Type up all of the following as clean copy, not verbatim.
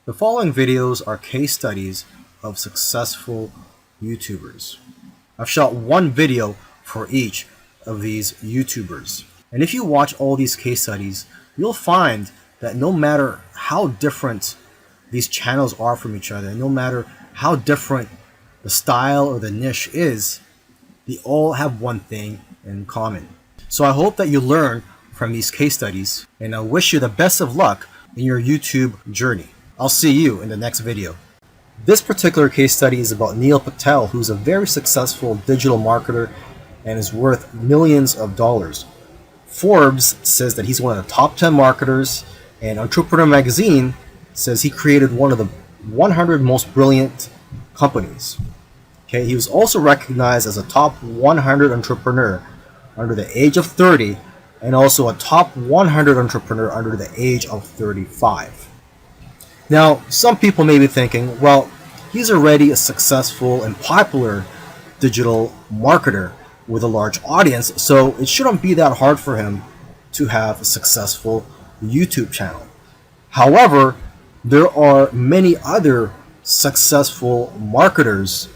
The following videos are case studies of successful YouTubers. I've shot one video for each of these YouTubers. And if you watch all these case studies, you'll find that no matter how different these channels are from each other, no matter how different the style or the niche is, they all have one thing in common. So I hope that you learn from these case studies, and I wish you the best of luck in your YouTube journey. I'll see you in the next video. This particular case study is about Neil Patel, who's a very successful digital marketer and is worth millions of dollars. Forbes says that he's one of the top 10 marketers, and Entrepreneur Magazine says he created one of the 100 most brilliant companies. Okay, he was also recognized as a top 100 entrepreneur under the age of 30 and also a top 100 entrepreneur under the age of 35. Now, some people may be thinking, well, he's already a successful and popular digital marketer with a large audience, so it shouldn't be that hard for him to have a successful YouTube channel. However, there are many other successful marketers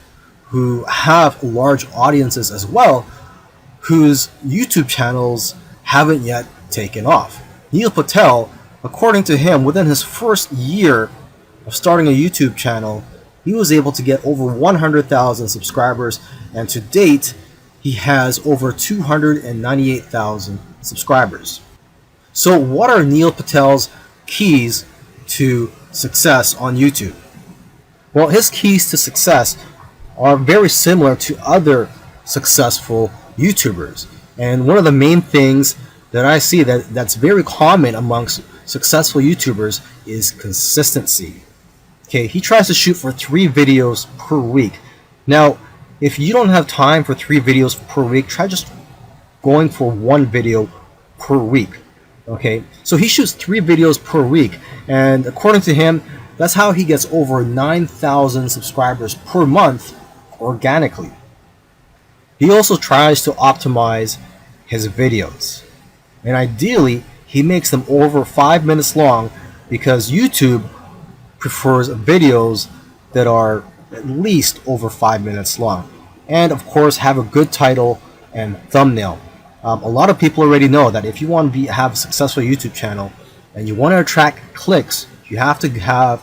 who have large audiences as well, whose YouTube channels haven't yet taken off. Neil Patel, according to him, within his first year of starting a YouTube channel, he was able to get over 100,000 subscribers, and to date, he has over 298,000 subscribers. So what are Neil Patel's keys to success on YouTube? Well, his keys to success are very similar to other successful YouTubers. And one of the main things that I see that's very common amongst successful YouTubers is consistency. Okay, he tries to shoot for 3 videos per week. Now, if you don't have time for 3 videos per week, try just going for 1 video per week. Okay, so he shoots 3 videos per week, and according to him, that's how he gets over 9,000 subscribers per month organically. He also tries to optimize his videos, and ideally he makes them over 5 minutes long, because YouTube prefers videos that are at least over 5 minutes long, and of course have a good title and thumbnail. A lot of people already know that if you want to have a successful YouTube channel and you want to attract clicks, you have to have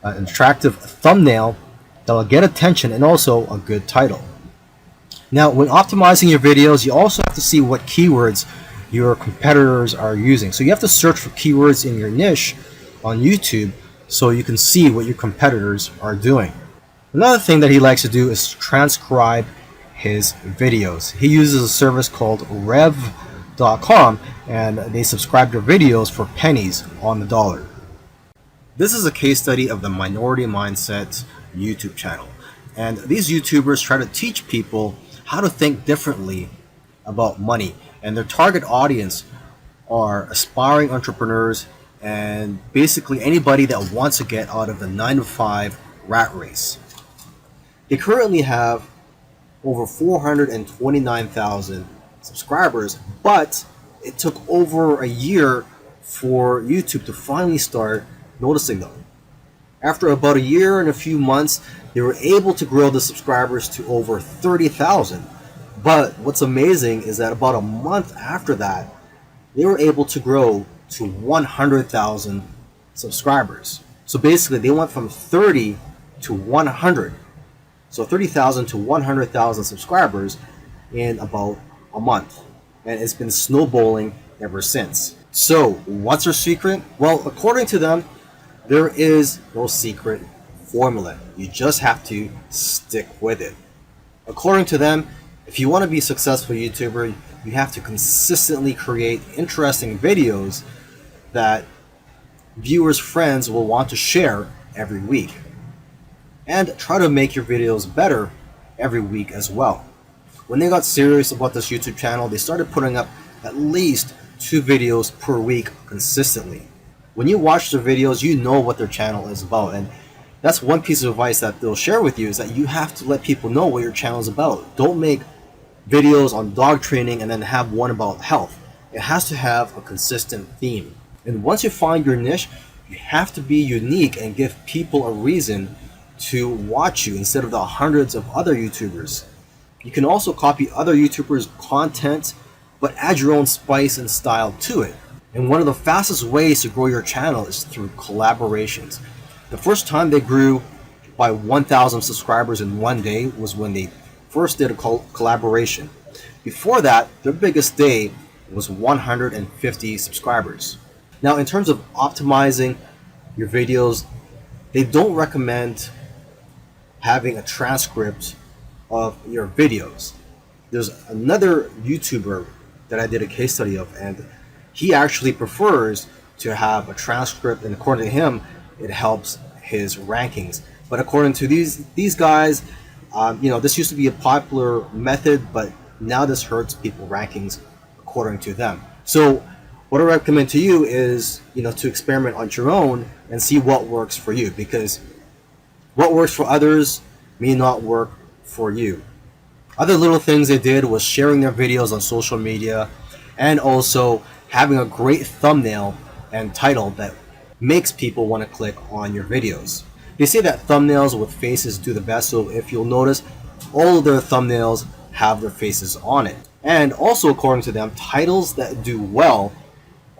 an attractive thumbnail that will get attention and also a good title. Now, when optimizing your videos, you also have to see what keywords your competitors are using. So you have to search for keywords in your niche on YouTube so you can see what your competitors are doing. Another thing that he likes to do is transcribe his videos. He uses a service called rev.com, and they subscribe to videos for pennies on the dollar. This is a case study of the Minority Mindset YouTube channel. And these YouTubers try to teach people how to think differently about money. And their target audience are aspiring entrepreneurs and basically anybody that wants to get out of the 9-to-5 rat race. They currently have over 429,000 subscribers, but it took over a year for YouTube to finally start noticing them. After about a year and a few months, they were able to grow the subscribers to over 30,000. But what's amazing is that about a month after that, they were able to grow to 100,000 subscribers. So basically, they went from 30 to 100. So 30,000 to 100,000 subscribers in about a month. And it's been snowballing ever since. So what's their secret? Well, according to them, there is no secret formula. You just have to stick with it. According to them, if you want to be a successful YouTuber, you have to consistently create interesting videos that viewers' friends will want to share every week. And try to make your videos better every week as well. When they got serious about this YouTube channel, they started putting up at least 2 videos per week consistently. When you watch their videos, you know what their channel is about, and that's one piece of advice that they'll share with you, is that you have to let people know what your channel is about. Don't make videos on dog training and then have one about health. It has to have a consistent theme. And once you find your niche, You have to be unique and give people a reason to watch you instead of the hundreds of other YouTubers. You can also copy other YouTubers' content, but add your own spice and style to it. And one of the fastest ways to grow your channel is through collaborations. The first time they grew by 1,000 subscribers in one day was when they first did a collaboration. Before that, their biggest day was 150 subscribers. Now, in terms of optimizing your videos, they don't recommend having a transcript of your videos. There's another YouTuber that I did a case study of, and he actually prefers to have a transcript, and according to him, it helps his rankings. But according to these guys, this used to be a popular method, but now this hurts people rankings according to them. So what I recommend to you is, to experiment on your own and see what works for you, because what works for others may not work for you. Other little things they did was sharing their videos on social media and also having a great thumbnail and title that makes people want to click on your videos. They say that thumbnails with faces do the best, so if you'll notice, all of their thumbnails have their faces on it. And also, according to them, titles that do well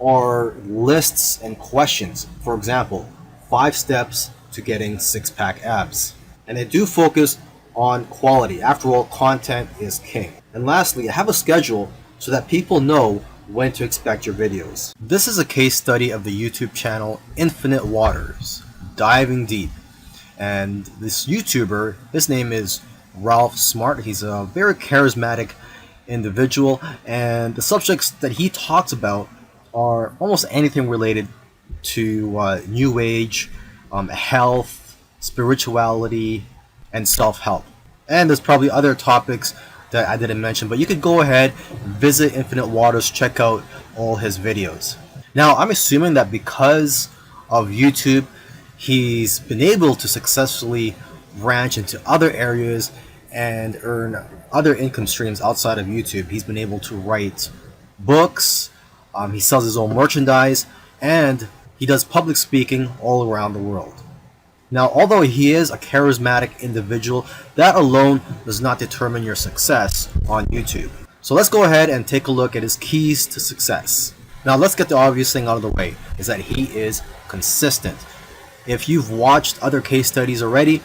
are lists and questions. For example, 5 steps to getting 6-pack abs. And they do focus on quality. After all, content is king. And lastly, have a schedule so that people know when to expect your videos. This is a case study of the YouTube channel Infinite Waters, diving deep. And this YouTuber, his name is Ralph Smart. He's a very charismatic individual, and the subjects that he talks about are almost anything related to New Age, health, spirituality, and self-help. And there's probably other topics that I didn't mention, but you could go ahead, visit Infinite Waters, check out all his videos. Now, I'm assuming that because of YouTube, he's been able to successfully branch into other areas and earn other income streams outside of YouTube. He's been able to write books, he sells his own merchandise, and he does public speaking all around the world. Now, although he is a charismatic individual, that alone does not determine your success on YouTube. So let's go ahead and take a look at his keys to success. Now, let's get the obvious thing out of the way, is that he is consistent. If you've watched other case studies already,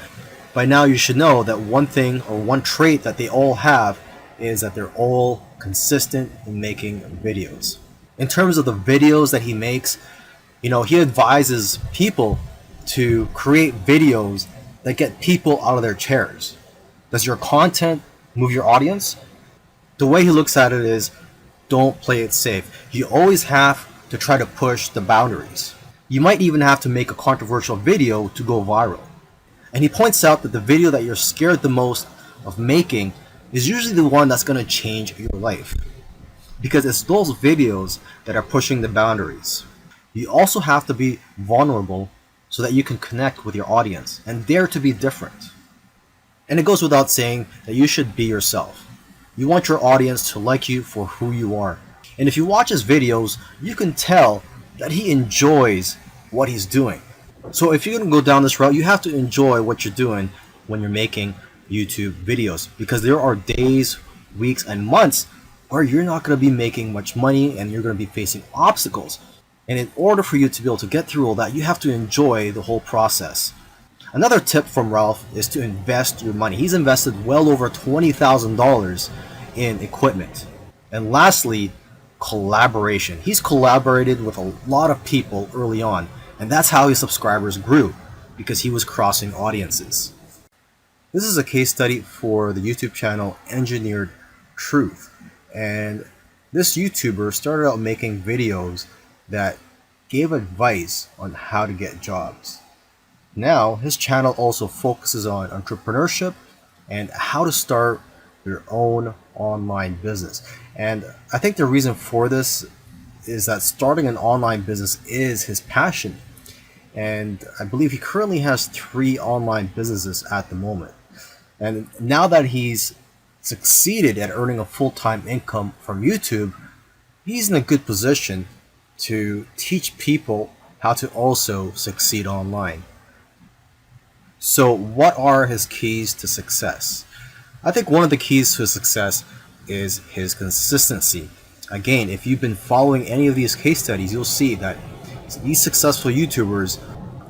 by now you should know that one thing or one trait that they all have is that they're all consistent in making videos. In terms of the videos that he makes, he advises people to create videos that get people out of their chairs. Does your content move your audience? The way he looks at it is, don't play it safe. You always have to try to push the boundaries. You might even have to make a controversial video to go viral. And he points out that the video that you're scared the most of making is usually the one that's going to change your life, because it's those videos that are pushing the boundaries. You also have to be vulnerable so that you can connect with your audience and dare to be different. And it goes without saying that you should be yourself. You want your audience to like you for who you are. And if you watch his videos, you can tell that he enjoys what he's doing. So if you're going to go down this route, you have to enjoy what you're doing when you're making YouTube videos, because there are days, weeks, and months where you're not going to be making much money and you're going to be facing obstacles. And in order for you to be able to get through all that, you have to enjoy the whole process. Another tip from Ralph is to invest your money. He's invested well over $20,000 in equipment. And lastly, collaboration. He's collaborated with a lot of people early on, and that's how his subscribers grew, because he was crossing audiences. This is a case study for the YouTube channel Engineered Truth. And this YouTuber started out making videos that gave advice on how to get jobs. Now, his channel also focuses on entrepreneurship and how to start your own online business. And I think the reason for this is that starting an online business is his passion. And I believe he currently has 3 online businesses at the moment. And now that he's succeeded at earning a full-time income from YouTube, he's in a good position to teach people how to also succeed online. So what are his keys to success? I think one of the keys to success is his consistency. Again, if you've been following any of these case studies, you'll see that these successful YouTubers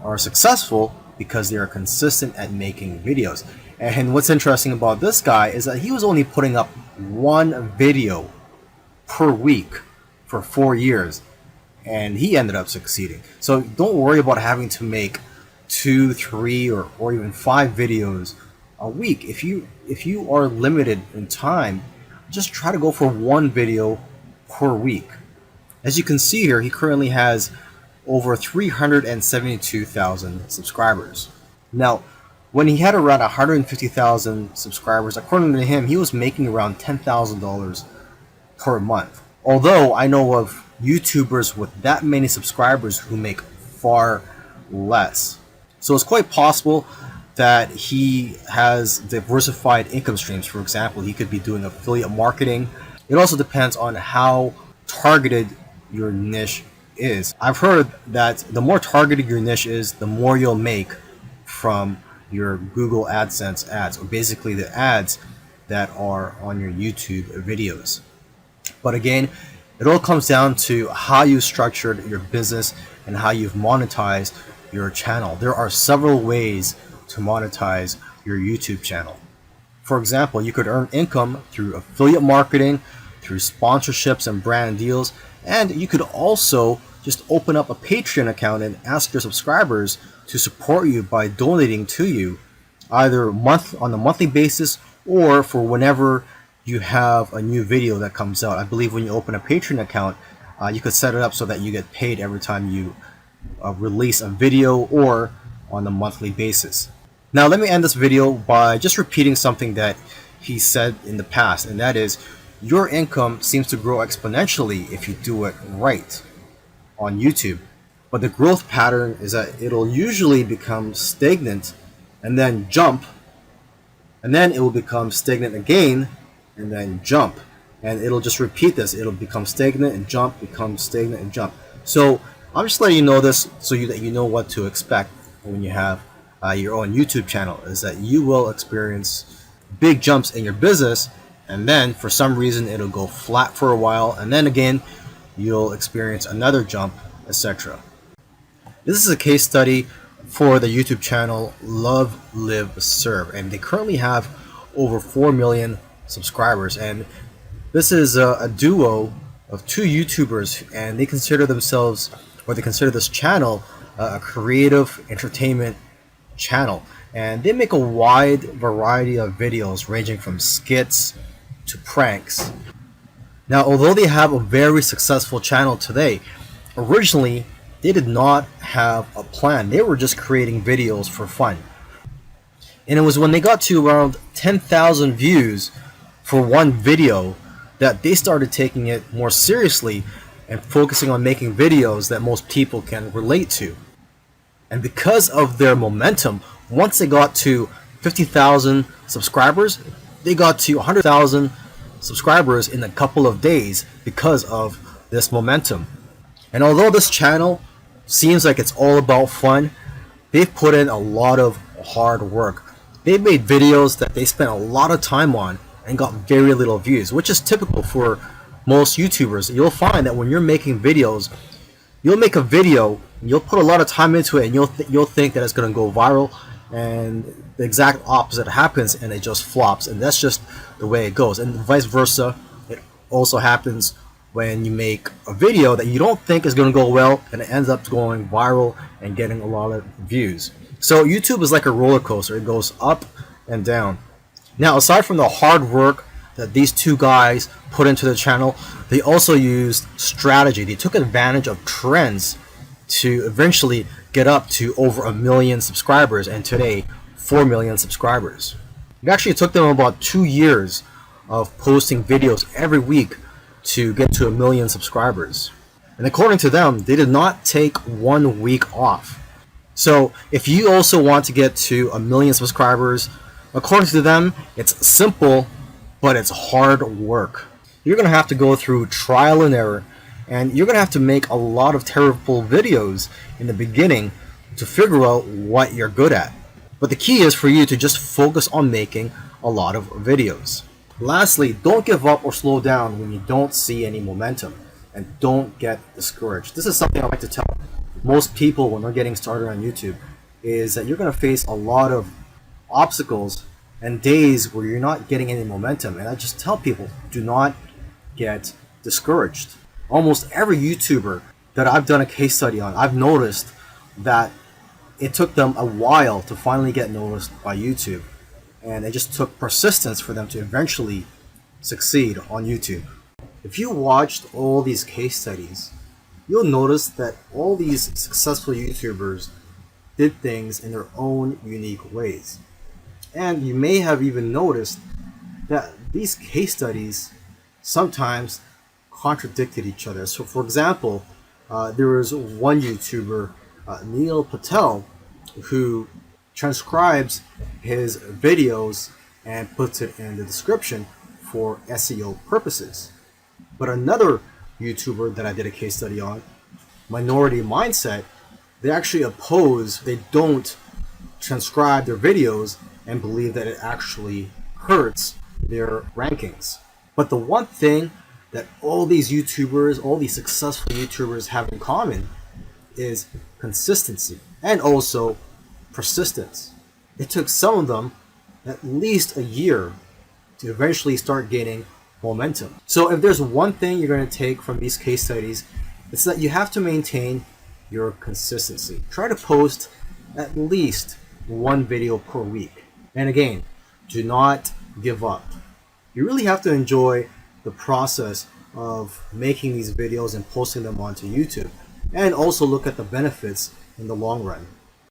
are successful because they are consistent at making videos. And what's interesting about this guy is that he was only putting up one video per week for 4 years, and he ended up succeeding. So don't worry about having to make 2, 3, or even 5 videos a week. If you are limited in time, just try to go for one video per week. As you can see here, he currently has over 372,000 subscribers. Now, when he had around 150,000 subscribers, according to him, he was making around $10,000 per month. Although I know of YouTubers with that many subscribers who make far less. So it's quite possible that he has diversified income streams. For example, he could be doing affiliate marketing. It also depends on how targeted your niche is. I've heard that the more targeted your niche is, the more you'll make from your Google AdSense ads, or basically the ads that are on your YouTube videos. But again, it all comes down to how you structured your business and how you've monetized your channel. There are several ways to monetize your YouTube channel. For example, you could earn income through affiliate marketing, through sponsorships and brand deals, and you could also just open up a Patreon account and ask your subscribers to support you by donating to you, either on a monthly basis or for whenever you have a new video that comes out. I believe when you open a Patreon account, you could set it up so that you get paid every time you release a video, or on a monthly basis. Now let me end this video by just repeating something that he said in the past, and that is, your income seems to grow exponentially if you do it right on YouTube. But the growth pattern is that it'll usually become stagnant and then jump, and then it will become stagnant again and then jump, and it'll just repeat this. It'll become stagnant and jump, become stagnant and jump. So I'm just letting you know this so that you know what to expect when you have your own YouTube channel, is that you will experience big jumps in your business, and then for some reason it'll go flat for a while, and then again you'll experience another jump, etc. This is a case study for the YouTube channel Love, Live, Serve, and they currently have over 4 million subscribers, and this is a duo of 2 YouTubers, and they consider themselves, or they consider this channel, a creative entertainment channel, and they make a wide variety of videos ranging from skits to pranks. Now, although they have a very successful channel today, originally they did not have a plan. They were just creating videos for fun. And it was when they got to around 10,000 views for one video that they started taking it more seriously and focusing on making videos that most people can relate to. And because of their momentum, once they got to 50,000 subscribers, they got to 100,000 subscribers in a couple of days because of this momentum. And although this channel seems like it's all about fun, they've put in a lot of hard work. They've made videos that they spent a lot of time on and got very little views, which is typical for most YouTubers. You'll find that when you're making videos, you'll make a video, you'll put a lot of time into it, and you'll think that it's going to go viral, and the exact opposite happens and it just flops, and that's just the way it goes. And vice versa, it also happens when you make a video that you don't think is going to go well and it ends up going viral and getting a lot of views. So YouTube is like a roller coaster. It goes up and down. Now, aside from the hard work that these 2 guys put into the channel, they also used strategy. They took advantage of trends to eventually get up to over 1 million subscribers, and today 4 million subscribers. It actually took them about 2 years of posting videos every week to get to 1 million subscribers. And according to them, they did not take 1 week off. So if you also want to get to 1 million subscribers, according to them, it's simple, but it's hard work. You're going to have to go through trial and error. And you're going to have to make a lot of terrible videos in the beginning to figure out what you're good at. But the key is for you to just focus on making a lot of videos. Lastly, don't give up or slow down when you don't see any momentum, and don't get discouraged. This is something I like to tell most people when they're getting started on YouTube, is that you're going to face a lot of obstacles and days where you're not getting any momentum. And I just tell people, do not get discouraged. Almost every YouTuber that I've done a case study on, I've noticed that it took them a while to finally get noticed by YouTube. And it just took persistence for them to eventually succeed on YouTube. If you watched all these case studies, you'll notice that all these successful YouTubers did things in their own unique ways. And you may have even noticed that these case studies sometimes contradicted each other. So for example, there was one YouTuber, Neil Patel, who transcribes his videos and puts it in the description for SEO purposes. But another YouTuber that I did a case study on, Minority Mindset, they actually oppose, they don't transcribe their videos and believe that it actually hurts their rankings. But the one thing that all these YouTubers, all these successful YouTubers have in common is consistency and also persistence. It took some of them at least a year to eventually start gaining momentum. So if there's one thing you're going to take from these case studies, it's that you have to maintain your consistency. Try to post at least one video per week. And again, do not give up. You really have to enjoy the process of making these videos and posting them onto YouTube, and also look at the benefits in the long run.